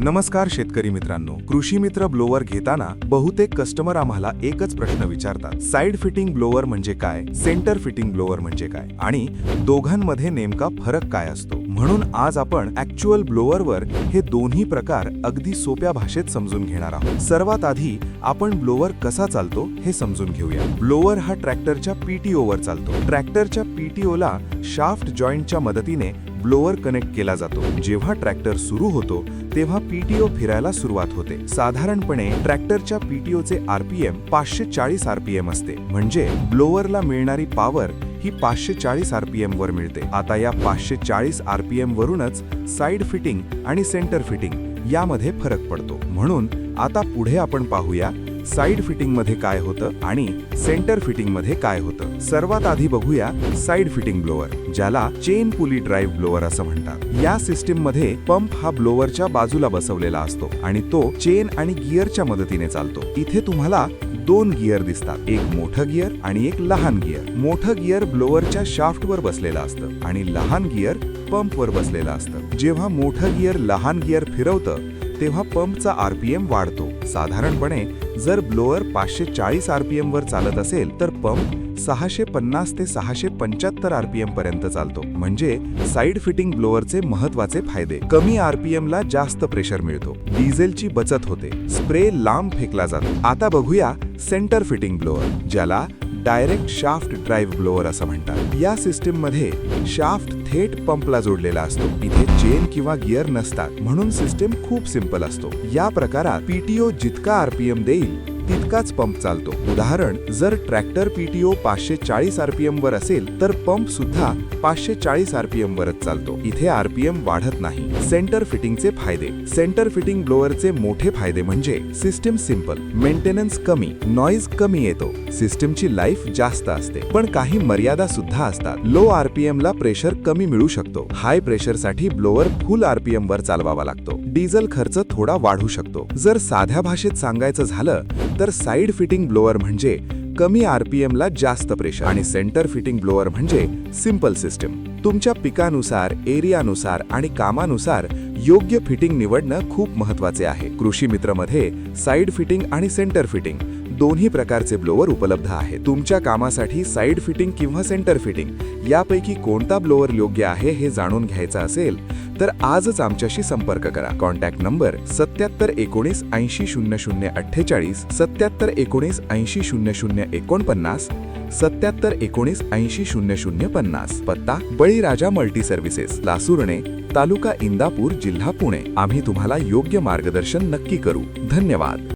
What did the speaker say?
नमस्कार शेतकरी मित्रांनो, कृषी मित्र ब्लोअर घेताना बहुतेक कस्टमर आम्हाला एकच प्रश्न विचारतात, साइड फिटिंग ब्लोअर म्हणजे काय, सेंटर फिटिंग ब्लोअर म्हणजे काय आणि दोघांमध्ये नेमका फरक काय असतो। म्हणून आज आपण ऍक्च्युअल ब्लोअरवर हे दोन्ही प्रकार अगदी सोप्या भाषेत समजून घेणार आहोत। सर्वात आधी आपण ब्लोअर कसा चालतो हे समजून घेऊया। ब्लोअर हा ट्रॅक्टरच्या पीटीओवर चालतो। ट्रॅक्टरच्या पीटीओला शाफ्ट जॉइंटच्या मदतीने ब्लोअर कनेक्ट केला जातो। जेव्हा ट्रॅक्टर सुरू होतो तेव्हा पीटीओ फिरायला सुरुवात होते। साधारणपणे ट्रॅक्टरच्या पीटीओचे आरपीएम 540 आरपीएम असते, म्हणजे ब्लोअरला मिळणारी पॉवर ही 540 आरपीएम वर मिळते। आता या 540 आरपीएम वरूनच साइड फिटिंग आणि सेंटर फिटिंग यामध्ये फरक पडतो। म्हणून आता पुढे आपण पाहूया साइड फिटिंग मध्ये काय होतं आणि सेंटर फिटिंग मध्ये काय होतं। सर्वात आधी बघूया साइड फिटिंग ब्लोअर, ज्याला चेन पुली ड्राइव्ह ब्लोअर असं म्हणतात। या सिस्टीम मध्ये पंप हा ब्लोअरच्या बाजूला बसवलेला असतो आणि तो चेन आणि गिअरच्या मदतीने चालतो। इथे तुम्हाला दोन गिअर दिसतात, एक मोठं गिअर आणि एक लहान गिअर। मोठं गिअर ब्लोअरच्या शाफ्टवर बसलेलं असतं आणि लहान गिअर पंपवर बसलेलं असतं। जेव्हा मोठं गिअर लहान गिअर फिरवतं तेव्हा पंपचा आरपीएम वाढतो। साधारणपणे जर ब्लोअर 540 आरपीएम वर चालत असेल तर पंप 650 ते 675 आरपीएम पर्यंत चालतो। म्हणजे साइड फिटिंग ब्लोअरचे महत्त्वाचे फायदे: कमी आरपीएम ला जास्त प्रेशर मिळतो, डिझेलची बचत होते, स्प्रे लांब फेकला जातो। आता बघूया सेंटर फिटिंग ब्लोअर, ज्याला डायरेक्ट शाफ्ट ड्राइव्ह ब्लोअर असं म्हणतात। या सिस्टीम मध्ये शाफ्ट थेट पंपला जोडलेला असतो। इथे चेन किंवा गिअर नसतात, म्हणून सिस्टीम खूप सिंपल असतो। या प्रकारात पीटीओ जितका आरपीएम देईल तितकाच पंप चालतो। उदाहरण, जर ट्रॅक्टर पीटीओ 540 आरपीएम वर असेल तर पंप सुद्धा 540 आरपीएम वरच चालतो। इथे आरपीएम वाढत नाही। सेंटर फिटिंगचे फायदे: सेंटर फिटिंग ब्लोअरचे मोठे फायदे म्हणजे सिस्टीम सिंपल, मेंटेनन्स कमी, नॉइज कमी येतो, सिस्टीमची लाईफ जास्त असते। पण काही मर्यादा सुद्धा असतात। लो आरपीएम ला प्रेशर कमी मिळू शकतो, हाय प्रेशर साठी ब्लोअर फुल आरपीएम वर चालवावा लागतो, डिझेल खर्च थोडा वाढू शकतो। जर साध्या भाषेत सांगायचं झालं तर साइड फिटिंग ब्लोअर म्हणजे कमी आरपीएम ला जास्त प्रेशर आणि सेंटर फिटिंग ब्लोअर म्हणजे सिंपल सिस्टीम। तुमच्या पिकानुसार, एरियानुसार आणि कामानुसार योग्य फिटिंग निवडणं खूप महत्त्वाचे आहे। कृषी मित्र मध्ये साइड फिटिंग आणि सेंटर फिटिंग दोन्ही प्रकारचे ब्लोअर उपलब्ध आहेत। तुमच्या कामासाठी साइड फिटिंग किंवा सेंटर फिटिंग यापैकी कोणता ब्लोअर योग्य आहे हे जाणून घ्यायचं असेल तर आजच आमच्याशी संपर्क करा। Contact number 77 19 80 00 48, 77 19 80 00 49, 77 19 80 00 50। पत्ता: बळीराजा मल्टी सर्व्हिसेस, लासुर्णे, तालुका इंदापूर, जिल्हा पुणे। आम्ही तुम्हाला योग्य मार्गदर्शन नक्की करू। धन्यवाद।